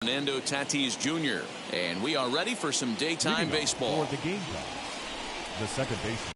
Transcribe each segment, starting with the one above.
Fernando Tatis Jr. And we are ready for some daytime baseball. For the game time, the second baseman.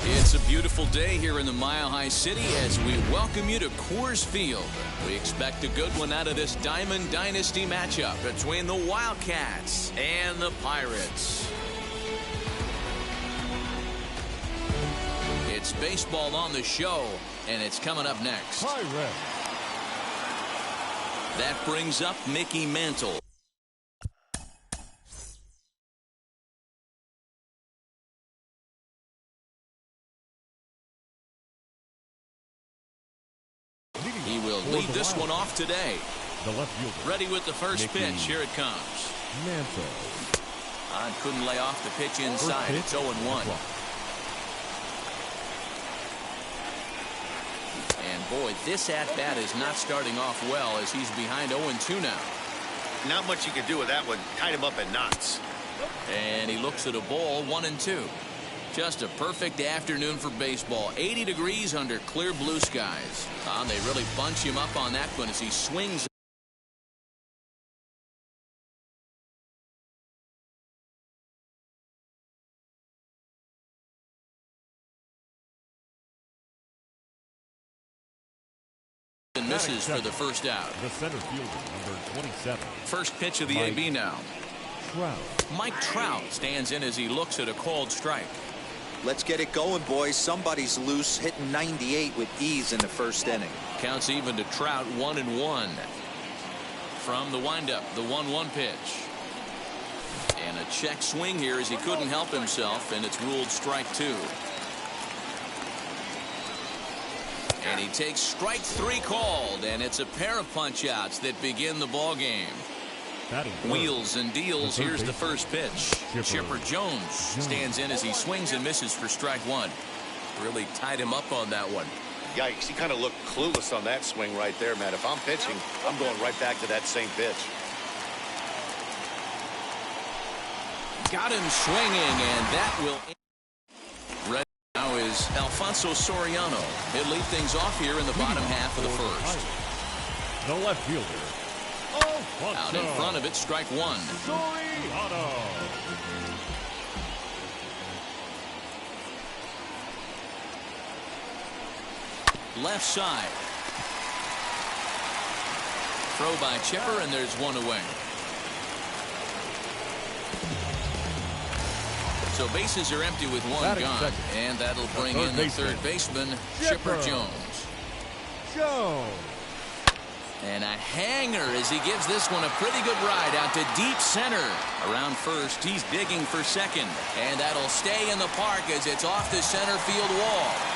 It's a beautiful day here in the Mile High City as we welcome you to Coors Field. We expect a good one out of this Diamond Dynasty matchup between the Wildcats and the Pirates. It's baseball on the show, and it's coming up next. Pirates. That brings up Mickey Mantle. He will lead this one off today. The left fielder. Ready with the first pitch. Here it comes. Mantle. Couldn't lay off the pitch inside. It's 0-1. And boy, this at-bat is not starting off well as he's behind 0-2 now. Not much you can do with that one. Tied him up in knots. And he looks at a ball, 1-2. Just a perfect afternoon for baseball. 80 degrees under clear blue skies. They really bunch him up on that one as he swings. And misses for the first out. The center fielder, number 27. First pitch of the AB now. Trout. Mike Trout stands in as he looks at a called strike. Let's get it going, boys. Somebody's loose, hitting 98 with ease in the first inning. Counts even to Trout, 1-1. From the windup, the 1-1 pitch. And a check swing here as he couldn't help himself, and it's ruled strike 2. And he takes strike 3 called, and it's a pair of punch-outs that begin the ball game. Wheels and deals. Here's the first pitch. Chipper Jones stands in as he swings and misses for strike 1. Really tied him up on that one. Yikes, he kind of looked clueless on that swing right there, man. If I'm pitching, I'm going right back to that same pitch. got him swinging, and that will. Red now is Alfonso Soriano. He'll lead things off here in the bottom half of the first. The left fielder, Alfonso. Out in front of it, strike one. Soriano. Left side. Throw by Chipper, and there's one away. So bases are empty with one gone, second. and that'll bring in the third baseman, Chipper Jones. And a hanger as he gives this one a pretty good ride out to deep center. Around first, he's digging for second, and that'll stay in the park as it's off the center field wall.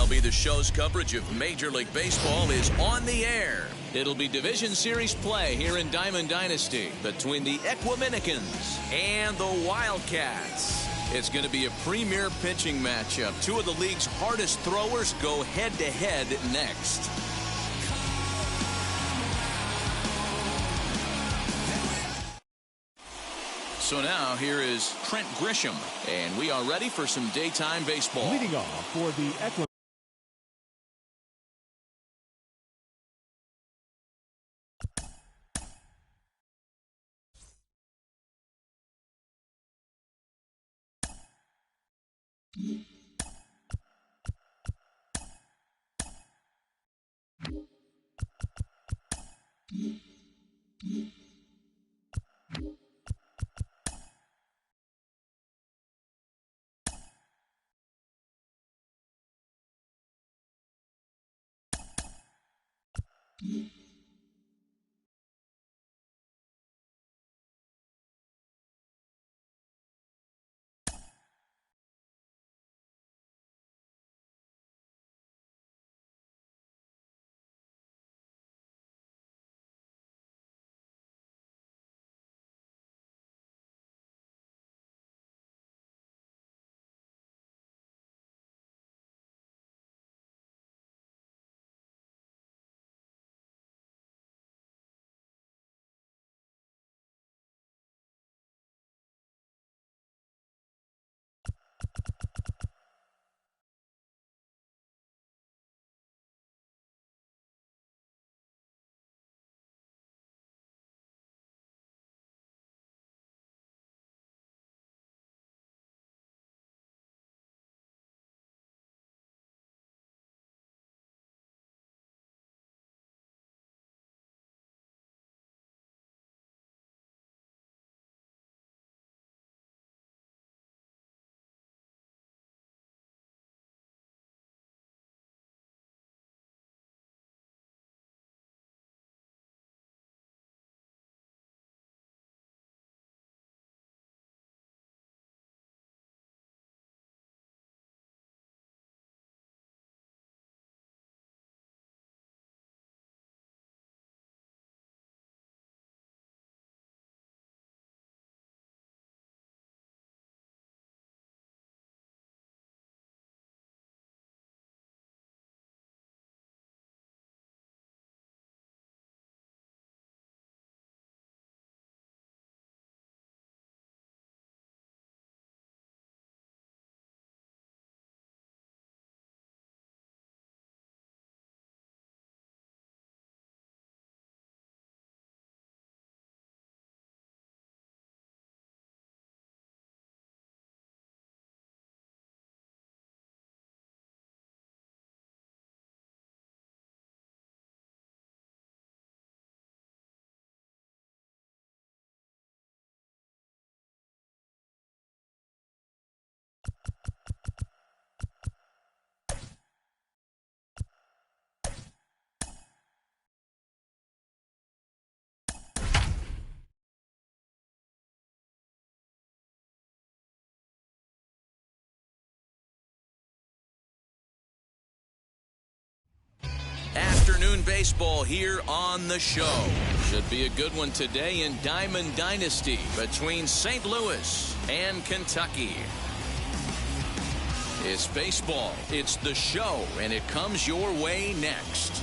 MLB The Show's coverage of Major League Baseball is on the air. It'll be Division Series play here in Diamond Dynasty between the Equiminicans and the Wildcats. It's going to be a premier pitching matchup. Two of the league's hardest throwers go head-to-head next. So now here is Trent Grisham, and we are ready for some daytime baseball. Leading off for the Equiminicans. Afternoon baseball here on the show. Should be a good one today in Diamond Dynasty between St. Louis and Kentucky. It's baseball, it's the show, and it comes your way next.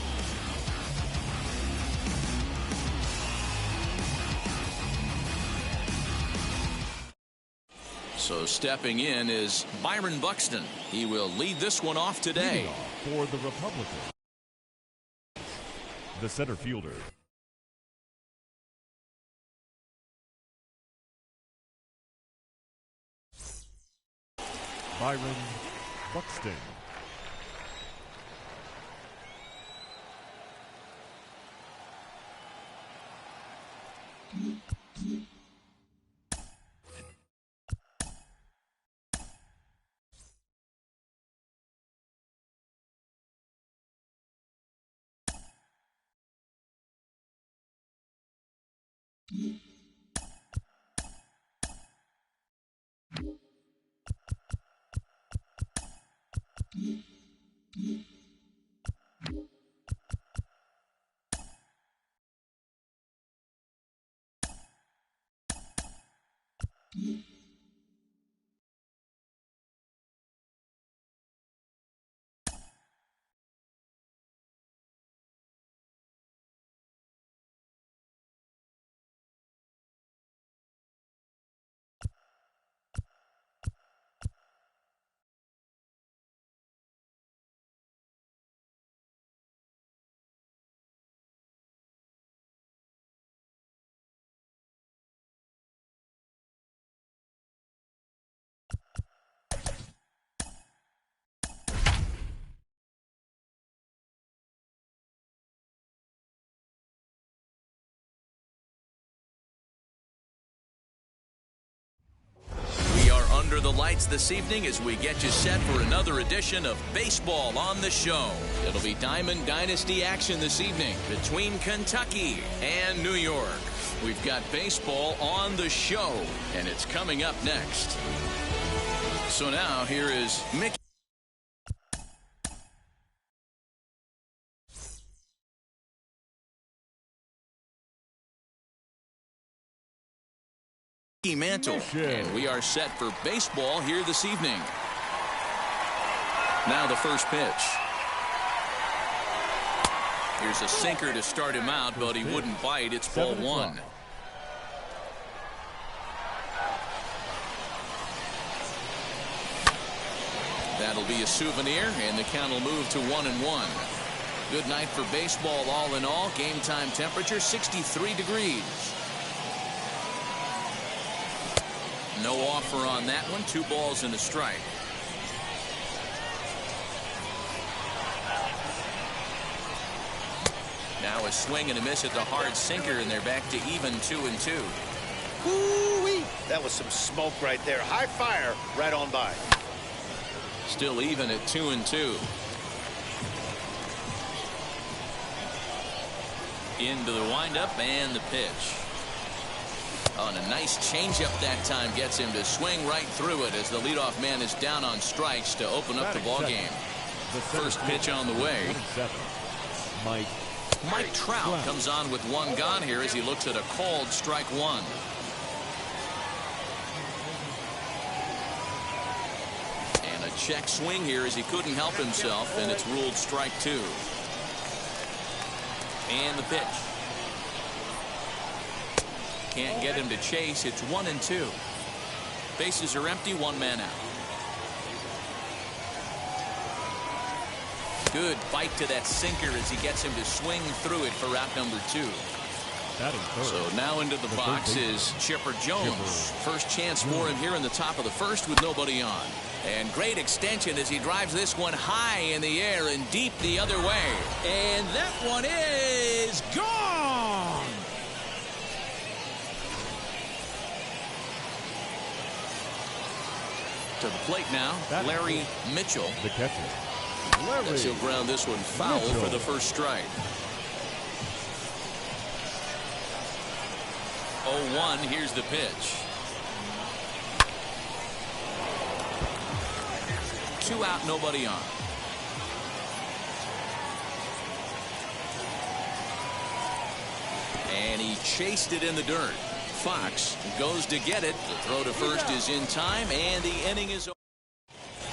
So stepping in is Byron Buxton. He will lead this one off today. For the Republicans, the center fielder, Byron Buxton. Under the lights this evening as we get you set for another edition of Baseball on the Show. It'll be Diamond Dynasty action this evening between Kentucky and New York. We've got baseball on the show, and it's coming up next. So now here is Mickey Mantle, and we are set for baseball here this evening. Now the first pitch. Here's a sinker to start him out, but he wouldn't bite. It's ball one. That'll be a souvenir, and the count will move to 1-1. Good night for baseball all in all. Game time temperature 63 degrees. No offer on that one. 2 balls and a strike. Now a swing and a miss at the hard sinker, and they're back to even 2-2. Woo-wee. That was some smoke right there. High fire right on by. Still even at 2-2. Into the windup and the pitch. Oh, and a nice changeup that time gets him to swing right through it as the leadoff man is down on strikes to open up the ball game. First pitch on the way. Mike Trout comes on with 1 gone here as he looks at a called strike 1. And a check swing here as he couldn't help himself, and it's ruled strike 2. And the pitch. Can't get him to chase. It's 1-2. Bases are empty. 1 man out. Good bite to that sinker as he gets him to swing through it for out number 2. So now into the box is Chipper Jones. First chance for him here in the top of the first with nobody on. And great extension as he drives this one high in the air and deep the other way. And that one is gone. To the plate now, Larry Mitchell. The catcher. As he'll ground this one foul for the first strike. 0-1. Here's the pitch. 2 out, nobody on. And he chased it in the dirt. Fox goes to get it. The throw to first is in time, and the inning is over.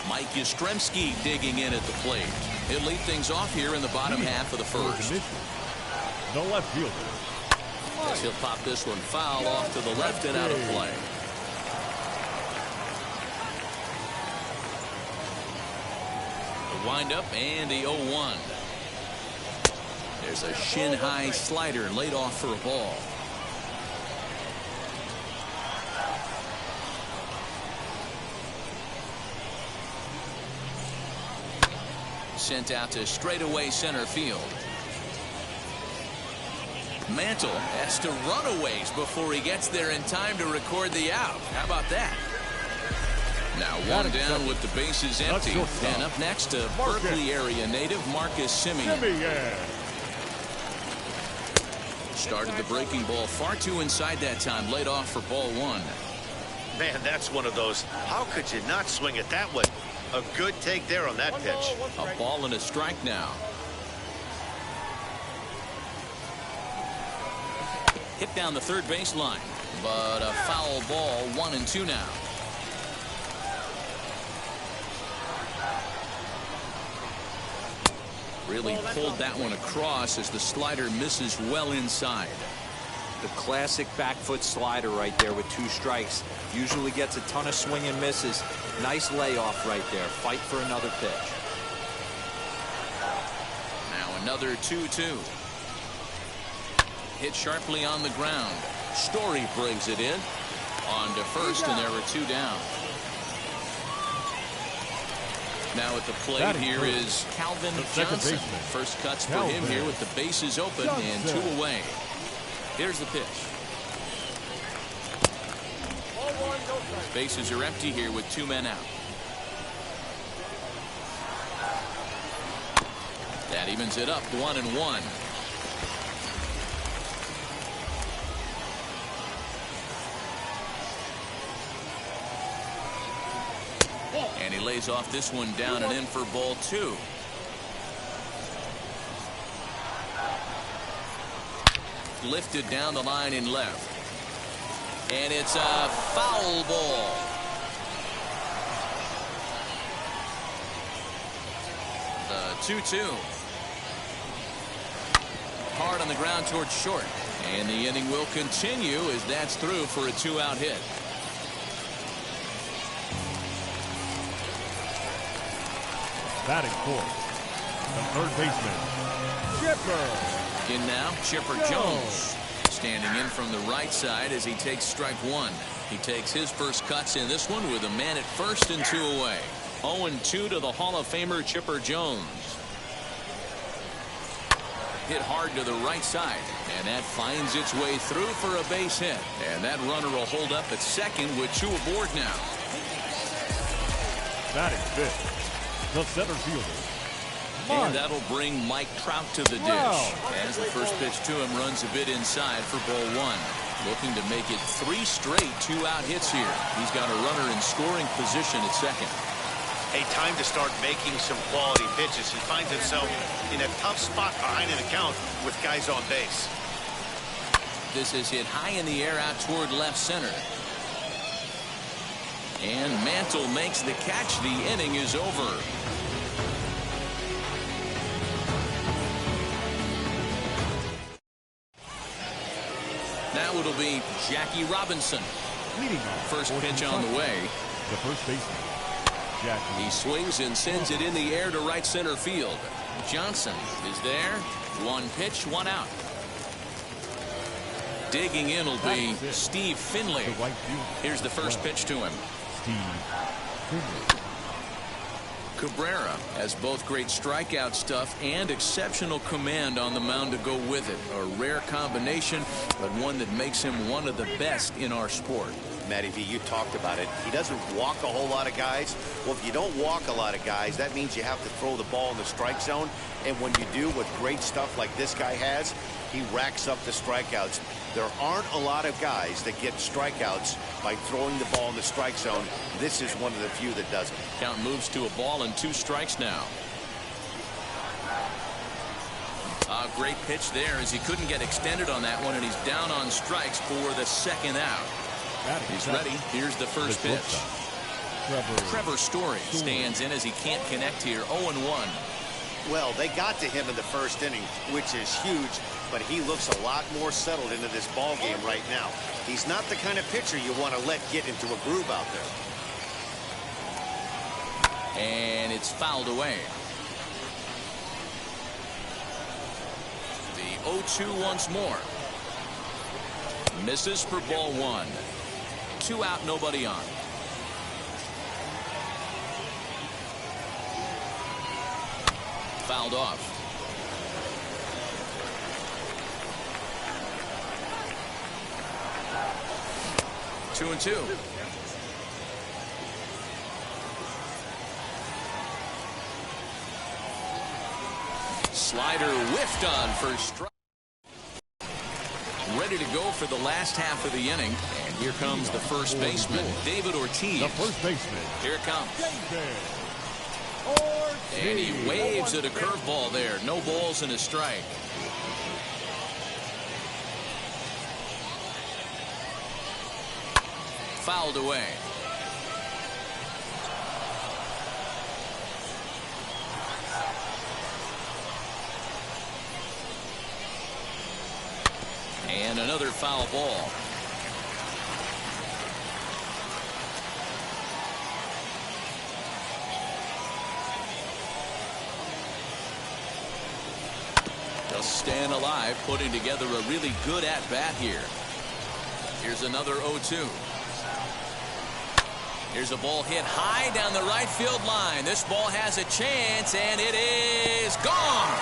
Mike Yastrzemski digging in at the plate. He'll lead things off here in the bottom half of the first. The left fielder. As he'll pop this one foul off to the left and out of play. The windup and the 0-1. There's a shin-high slider laid off for a ball. Sent out to straightaway center field. Mantle has to run a ways before he gets there in time to record the out. How about that? Now 1 down with the bases empty. And up next, a Berkeley area native, Marcus Semien. Started the breaking ball far too inside that time. Laid off for ball 1. Man, that's one of those. How could you not swing it that way? A good take there on that pitch. A ball and a strike now. Hit down the third baseline, but a foul ball. 1-2 now. Really pulled that one across as the slider misses well inside. The classic back foot slider right there with 2 strikes. Usually gets a ton of swing and misses. Nice layoff right there. Fight for another pitch. Now another 2-2. Hit sharply on the ground. Story brings it in. On to first, and there are 2 down. Now at the plate here is Calvin Johnson. First cuts for him here with the bases open and 2 away. Here's the pitch. Bases are empty here with 2 men out. That evens it up 1-1. And he lays off this one down and in for ball 2. Lifted down the line in left. And it's a foul ball. The 2-2. Hard on the ground towards short. And the inning will continue as that's through for a 2-out hit. Batting fourth, the third baseman, Chipper. In now, Chipper Jones. Standing in from the right side as he takes strike one. He takes his first cuts in this one with a man at first and 2 away. 0-2 to the Hall of Famer Chipper Jones. Hit hard to the right side, and that finds its way through for a base hit. And that runner will hold up at second with 2 aboard now. Batting fifth, the center fielder. And that'll bring Mike Trout to the dish. As the first pitch to him runs a bit inside for ball one. Looking to make it 3 straight 2-out hits here. He's got a runner in scoring position at second. A time to start making some quality pitches. He finds himself in a tough spot behind an account with guys on base. This is hit high in the air out toward left center. And Mantle makes the catch. The inning is over. Now it'll be Jackie Robinson. Leading off, first pitch on the way. The first baseman, Jackie. He swings and sends it in the air to right center field. Johnson is there. 1 pitch, 1 out. Digging in will be Steve Finley. Here's the first pitch to him. Steve Finley. Cabrera has both great strikeout stuff and exceptional command on the mound to go with it. A rare combination, but one that makes him one of the best in our sport. Matty V, you talked about it. He doesn't walk a whole lot of guys. Well, if you don't walk a lot of guys, that means you have to throw the ball in the strike zone. And when you do with great stuff like this guy has, he racks up the strikeouts. There aren't a lot of guys that get strikeouts by throwing the ball in the strike zone. This is one of the few that does it. Count moves to a ball and 2 strikes now. A great pitch there as he couldn't get extended on that one, and he's down on strikes for the second out. He's ready. Here's the first pitch. Trevor Story stands in as he can't connect here. 0-1. Well, they got to him in the first inning, which is huge, but he looks a lot more settled into this ball game right now. He's not the kind of pitcher you want to let get into a groove out there. And it's fouled away. The 0-2 once more. Misses for ball 1. 2 out, nobody on. Fouled off. Two and 2. Slider whiffed on for strike. Ready to go for the last half of the inning. And here comes the first baseman, David Ortiz. The first baseman. Here it comes. Ortiz. And he waves at a curveball there. No balls and a strike. Fouled away. And another foul ball. Just staying alive, putting together a really good at-bat here. Here's another 0-2. Here's a ball hit high down the right field line. This ball has a chance, and it is gone.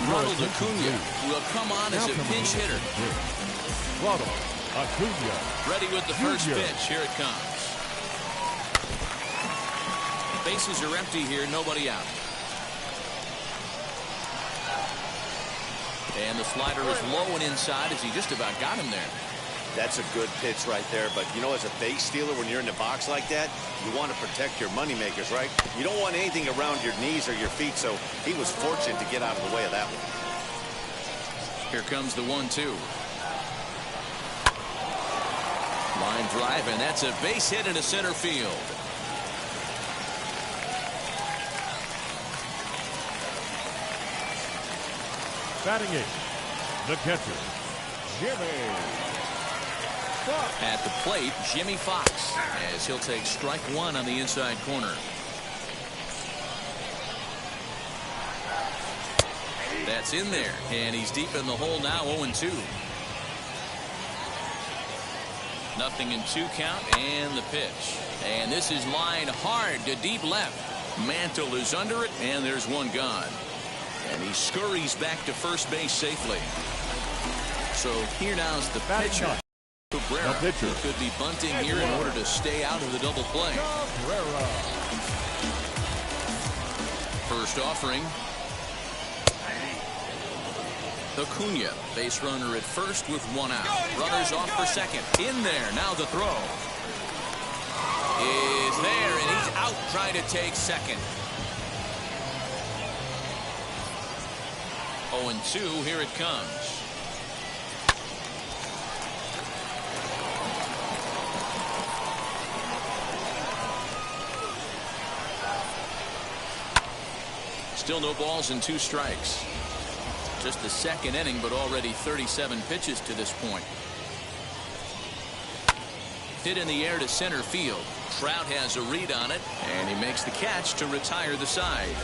Ronald Acuna will come on as a pinch hitter. Ronald Acuna. Ready with the first pitch. Here it comes. Bases are empty here. Nobody out. And the slider is low and inside as he just about got him there. That's a good pitch right there. But, you know, as a base stealer, when you're in the box like that, you want to protect your moneymakers, right? You don't want anything around your knees or your feet, so he was fortunate to get out of the way of that one. Here comes the 1-2. Line drive, and that's a base hit into center field. Batting 8, the catcher, Jimmy. At the plate, Jimmy Fox, as he'll take strike one on the inside corner. That's in there, and he's deep in the hole now, 0-2. 0-2 count, and the pitch. And this is lined hard to deep left. Mantle is under it, and there's one gone. And he scurries back to first base safely. So here now's the pitcher. Cabrera, who could be bunting here in order to stay out of the double play. First offering. Acuna, base runner at first with one out. Runners off for second. In there, now the throw. Is there, and he's out trying to take second. 0-2, here it comes. Still no balls and 2 strikes. Just the second inning, but already 37 pitches to this point. Hit in the air to center field. Trout has a read on it, and he makes the catch to retire the side.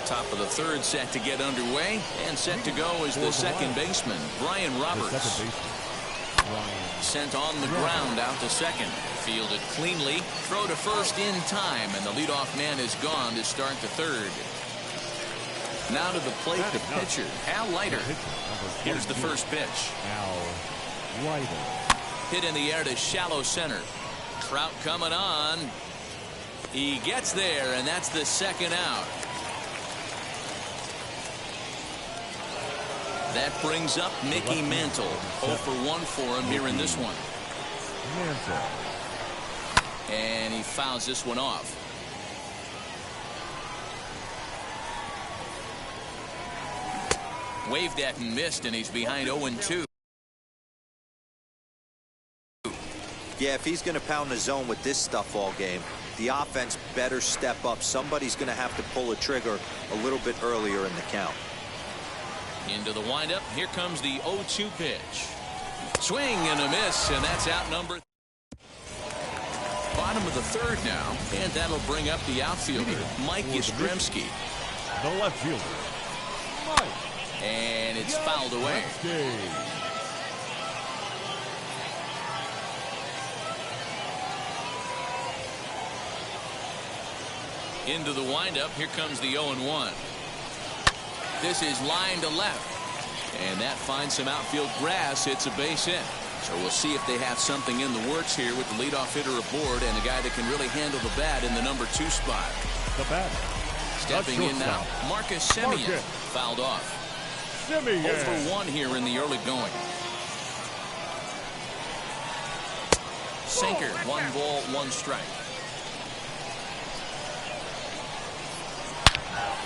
Top of the third set to get underway, and set to go is the second baseman, Brian Roberts. Sent on the ground out to second. Fielded cleanly. Throw to first in time, and the leadoff man is gone to start the third. Now to the plate, the pitcher, Al Leiter. Here's the first pitch. Al Leiter. Hit in the air to shallow center. Trout coming on. He gets there, and that's the second out. That brings up Mickey Mantle. 0 for 1 for him here in this one. And he fouls this one off. Waved at and missed, and he's behind 0-2. Yeah, if he's going to pound the zone with this stuff all game, the offense better step up. Somebody's going to have to pull a trigger a little bit earlier in the count. Into the windup. Here comes the 0-2 pitch. Swing and a miss, and that's out number. Bottom of the third now, and that'll bring up the outfielder, Mike Yastrzemski. The left fielder, Mike. And it's fouled away. Into the windup. Here comes the 0-1. This is line to left, and that finds some outfield grass. It's a base hit. So we'll see if they have something in the works here with the leadoff hitter aboard and a guy that can really handle the bat in the number 2 spot. The bat. Stepping in now, Marcus Semien. Fouled off. 0 for 1 here in the early going. Sinker, 1 ball, 1 strike.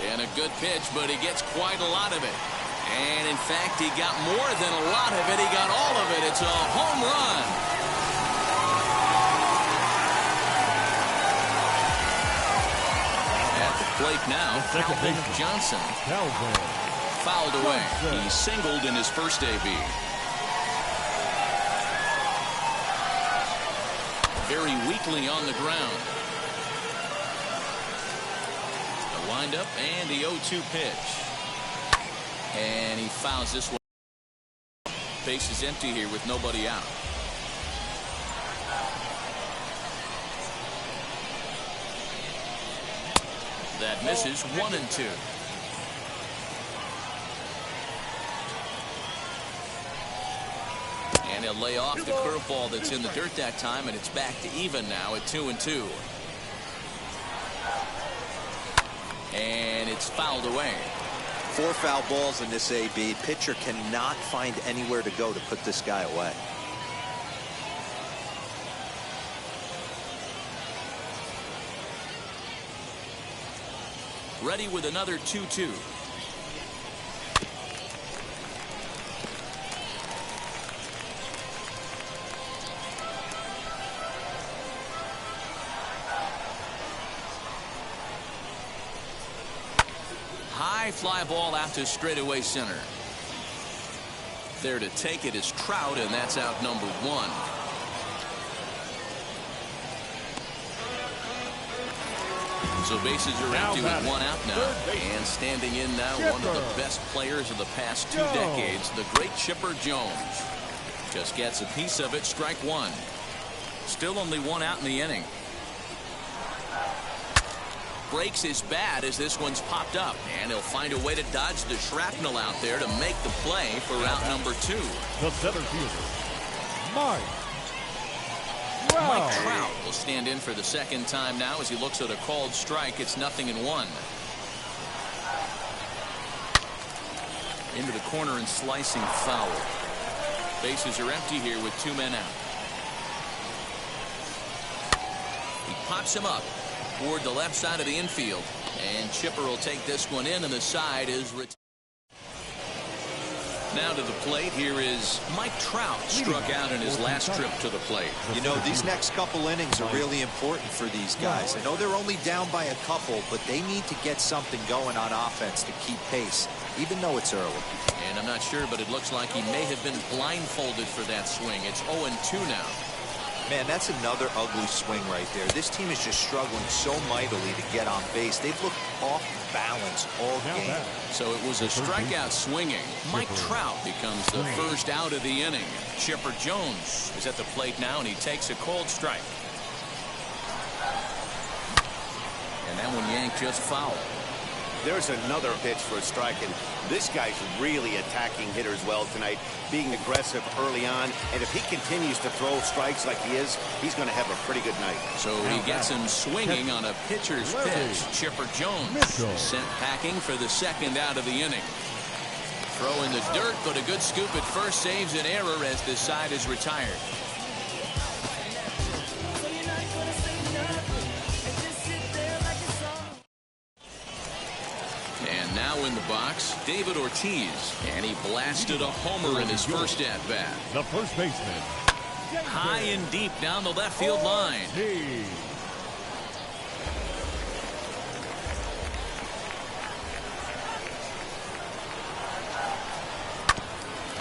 And a good pitch, but he gets quite a lot of it. And in fact, he got more than a lot of it. He got all of it. It's a home run. At the plate now, Calvin Johnson. Fouled away. He singled in his first AB. Very weakly on the ground. Wind up and the 0-2 pitch. And he fouls this one. Base is empty here with nobody out. That misses. 1-2. And he'll lay off the curveball that's in the dirt that time, and it's back to even now at 2-2. And it's fouled away. 4 foul balls in this AB. Pitcher cannot find anywhere to go to put this guy away. Ready with another 2-2. high fly ball out to straightaway center. There to take it is Trout, and that's out number 1. So bases are empty with 1 out now. And standing in now, one of the best players of the past 2 decades, the great Chipper Jones. Just gets a piece of it, strike 1. Still only 1 out in the inning. Breaks his bat as this one's popped up, and he'll find a way to dodge the shrapnel out there to make the play for out number 2. The center fielder, Mike Trout will stand in for the second time now as he looks at a called strike. It's 0-1. Into the corner and slicing foul. Bases are empty here with 2 men out. He pops him up toward the left side of the infield, and Chipper will take this one in, and the side is retired. Now to the plate, here is Mike Trout, struck out in his last trip to the plate. You know, these next couple innings are really important for these guys. I know they're only down by a couple, but they need to get something going on offense to keep pace, even though it's early. And I'm not sure, but it looks like he may have been blindfolded for that swing. It's 0-2 now. Man, that's another ugly swing right there. This team is just struggling so mightily to get on base. They've looked off balance all game. So it was a strikeout swinging. Mike Trout becomes the first out of the inning. Chipper Jones is at the plate now, and he takes a cold strike. And that one yanked just foul. There's another pitch for a strike, and this guy's really attacking hitters well tonight, being aggressive early on. And if he continues to throw strikes like he is, he's going to have a pretty good night. So he gets him swinging on a pitcher's pitch. Chipper Jones sent packing for the second out of the inning. Throw in the dirt, but a good scoop at first saves an error as this side is retired. Now in the box, David Ortiz, and he blasted a homer in his first at-bat. The first baseman, high and deep down the left field line.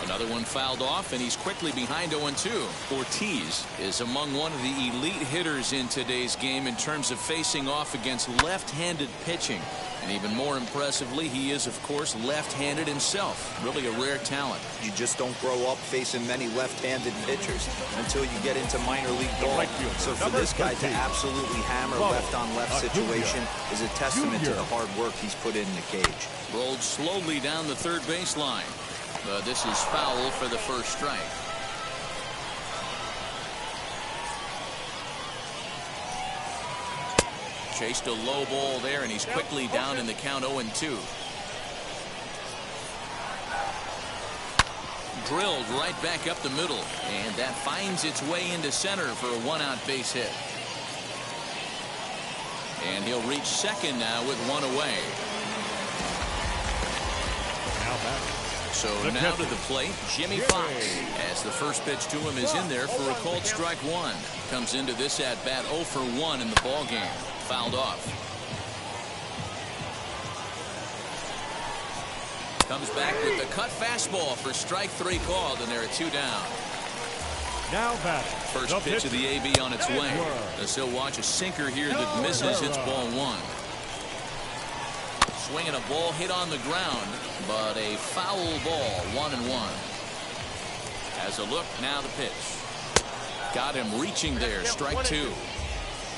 Another one fouled off, and he's quickly behind 0-2. Ortiz is among one of the elite hitters in today's game in terms of facing off against left-handed pitching. And even more impressively, he is, of course, left-handed himself. Really a rare talent. You just don't grow up facing many left-handed pitchers until you get into minor league ball. So for this guy to absolutely hammer left-on-left situation is a testament to the hard work he's put in the cage. Rolled slowly down the third baseline. But this is foul for the first strike. Chased a low ball there, and he's quickly down in the count 0-2. Drilled right back up the middle, and that finds its way into center for a 1-out base hit. And he'll reach second now with 1 away. So now to the plate, Jimmy Fox, as the first pitch to him is in there for a called strike 1. Comes into this at-bat 0 for 1 in the ball game. Fouled off. Comes back with the cut fastball for strike 3 called, and there are 2 down. Now back. First pitch of the AB on its way. As he'll watch a sinker here that misses. It's ball 1. Swinging a ball hit on the ground, but a foul ball, 1-1. As a look, now the pitch. Got him reaching there, strike 2.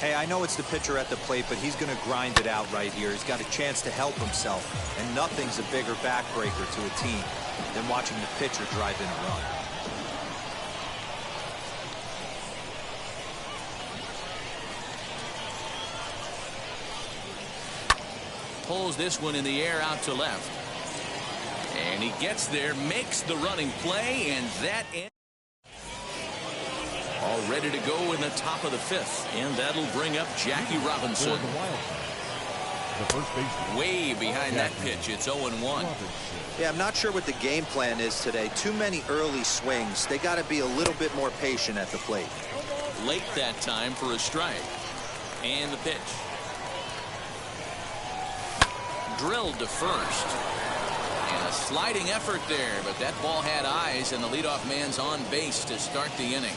Hey, I know it's the pitcher at the plate, but he's going to grind it out right here. He's got a chance to help himself, and nothing's a bigger backbreaker to a team than watching the pitcher drive in a run. Pulls this one in the air out to left. And he gets there, makes the running play, and that ends. All ready to go in the top of the 5th, and that'll bring up Jackie Robinson. Way behind that pitch, it's 0-1. Yeah, I'm not sure what the game plan is today. Too many early swings. They got to be a little bit more patient at the plate. Late that time for a strike. And the pitch. drilled to first. And a sliding effort there, but that ball had eyes, and the leadoff man's on base to start the inning.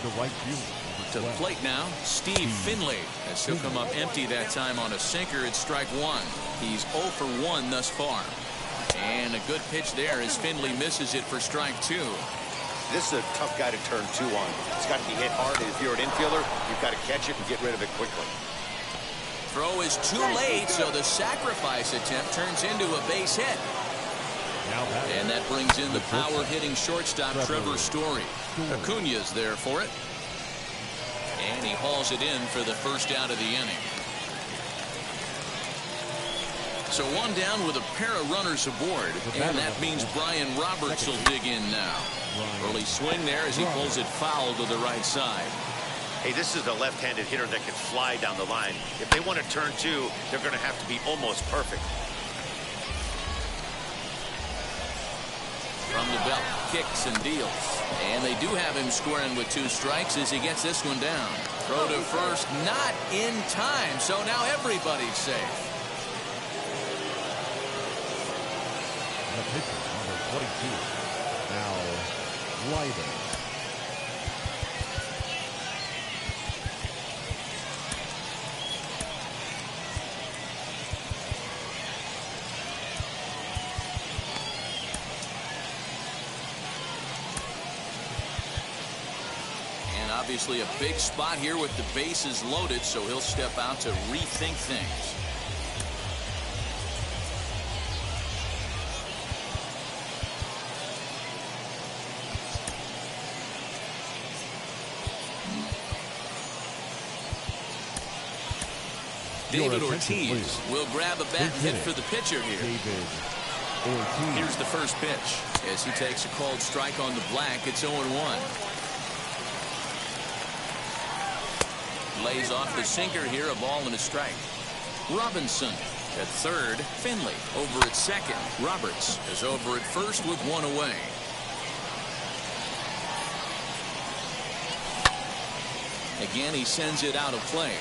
The right fielder. To the plate now, Steve Finley, as he'll come up empty that time on a sinker at strike one. He's 0 for 1 thus far. And a good pitch there as Finley misses it for strike two. This is a tough guy to turn two on. It's got to be hit hard, and if you're an infielder, you've got to catch it and get rid of it quickly. Throw is too late, so the sacrifice attempt turns into a base hit. And that brings in the power-hitting shortstop Trevor Story. Acuna's there for it. And he hauls it in for the first out of the inning. So one down with a pair of runners aboard. And that means Brian Roberts will dig in now. Early swing there as he pulls it foul to the right side. Hey, this is a left-handed hitter that can fly down the line. If they want to turn two, they're going to have to be almost perfect. From the belt, kicks and deals. And they do have him squaring with 2 strikes as he gets this one down. Throw to first, not in time, so now everybody's safe. The pitcher, number 22, now Ryder. Obviously a big spot here with the bases loaded, so he'll step out to rethink things. David Ortiz will grab a bat and hit for the pitcher here. Here's the first pitch. As he takes a called strike on the black, it's 0-1. Lays off the sinker here, a ball and a strike. Robinson at third. Finley over at second. Roberts is over at first with 1 away. Again, he sends it out of play.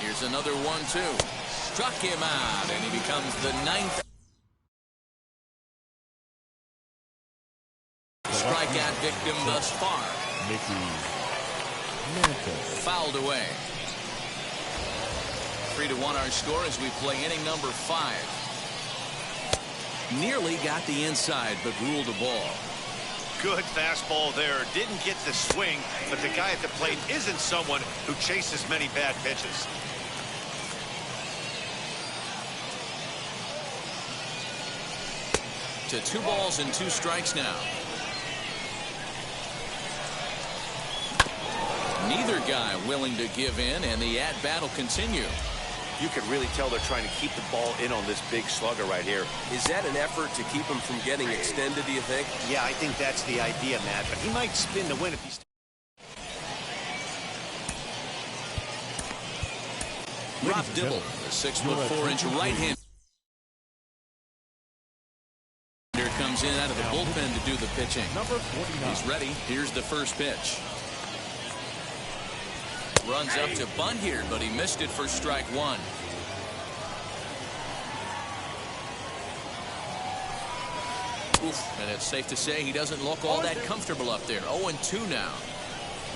Here's another 1-2. Struck him out, and he becomes the 9th strikeout victim thus far. Fouled away. 3-1 our score as we play inning number 5. Nearly got the inside, but ruled a ball. Good fastball there. Didn't get the swing, but the guy at the plate isn't someone who chases many bad pitches. To 2 balls and 2 strikes now. Neither guy willing to give in, and the at-bat will continue. You can really tell they're trying to keep the ball in on this big slugger right here. Is that an effort to keep him from getting extended, do you think? Yeah, I think that's the idea, Matt, but he might spin to win if he's... Rob Dibble, the 6'4" right-hander, comes in out of the bullpen to do the pitching. He's ready. Here's the first pitch. Runs up to bunt here, but he missed it for strike 1. Oof, and it's safe to say he doesn't look all that comfortable up there. 0-2 now.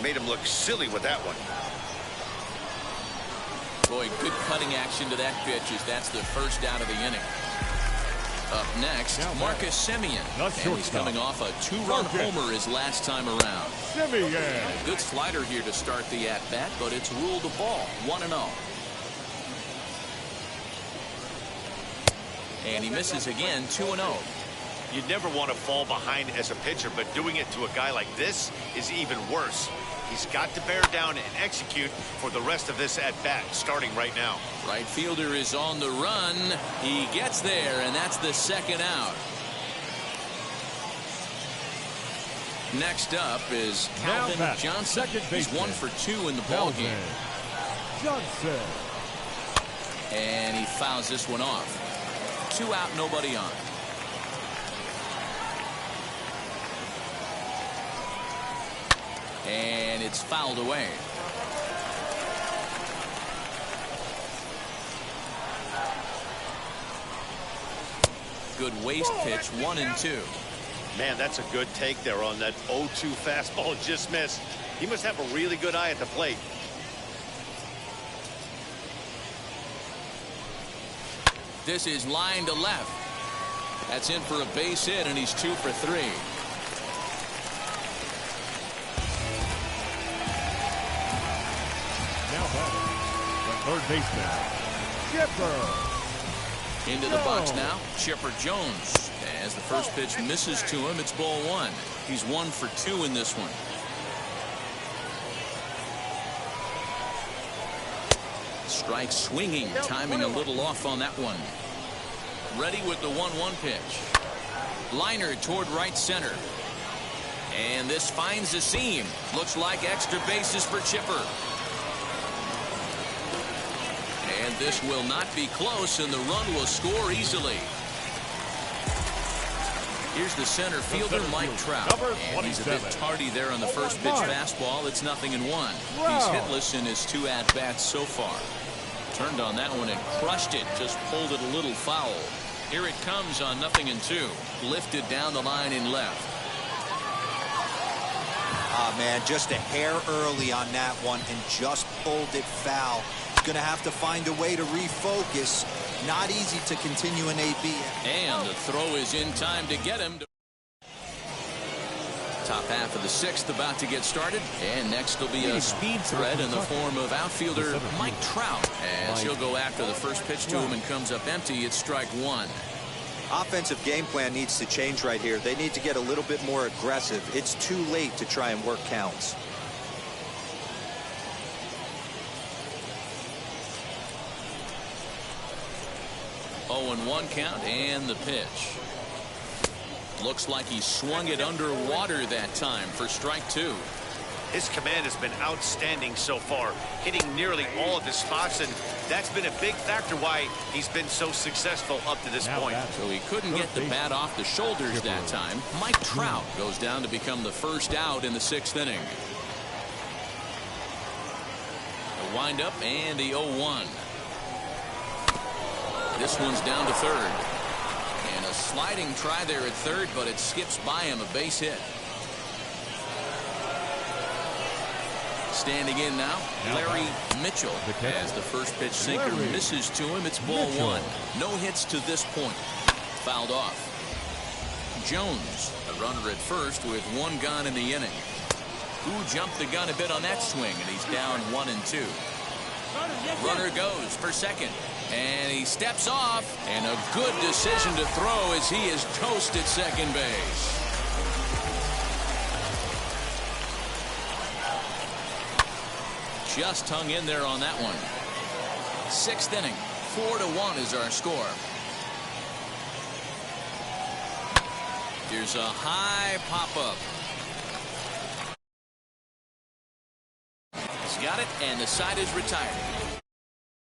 Made him look silly with that one. Boy, good cutting action to that pitch as that's the first out of the inning. Up next, Marcus Semien. And he's coming off a 2-run homer his last time around. Semien. Good slider here to start the at-bat, but it's ruled a ball. 1-0. And he misses again, 2-0. You'd never want to fall behind as a pitcher, but doing it to a guy like this is even worse. He's got to bear down and execute for the rest of this at-bat, starting right now. Right fielder is on the run. He gets there, and that's the second out. Next up is Calvin Johnson. He's 1 for 2 in the ballgame. Johnson. And he fouls this one off. 2 out, nobody on. And it's fouled away. good waist pitch, 1-2. Man, that's a good take there on that 0-2 fastball just missed. He must have a really good eye at the plate. This is line to left. That's in for a base hit, and he's 2 for 3. Now batting, the third baseman, Chipper. Into the box now, Chipper Jones. As the first pitch misses to him, it's ball 1. He's 1 for 2 in this one. Strike swinging, timing a little off on that one. Ready with the 1-1 pitch. Liner toward right center. And this finds the seam. Looks like extra bases for Chipper. And this will not be close, and the run will score easily. Here's the center fielder, Mike Trout. And he's a bit tardy there on the first pitch fastball. It's 0-1. He's hitless in his 2 at-bats so far. Turned on that one and crushed it. Just pulled it a little foul. Here it comes on 0-2. Lifted down the line in left. Ah, man, just a hair early on that one and just pulled it foul. Going to have to find a way to refocus. Not easy to continue an AB. And the throw is in time to get him. Top half of the 6th about to get started. And next will be a speed threat in the form of outfielder Mike Trout. As he'll go after the first pitch to him and comes up empty. It's strike 1. Offensive game plan needs to change right here. They need to get a little bit more aggressive. It's too late to try and work counts. And 1 count, and the pitch. Looks like he swung it underwater that time for strike 2. His command has been outstanding so far, hitting nearly all of his spots, and that's been a big factor why he's been so successful up to this point. So he couldn't get the bat off the shoulders that time. Mike Trout goes down to become the first out in the 6th inning. The windup and the 0-1. This one's down to third. And a sliding try there at third, but it skips by him, a base hit. Standing in now, Larry Mitchell. As the first pitch sinker misses to him, it's ball 1. No hits to this point. Fouled off. Jones, a runner at first with 1 gone in the inning. Who jumped the gun a bit on that swing, and he's down 1-2. Runner goes for second. And he steps off, and a good decision to throw as he is toast at second base. Just hung in there on that one. 6th inning, 4-1 is our score. Here's a high pop-up. He's got it, and the side is retired.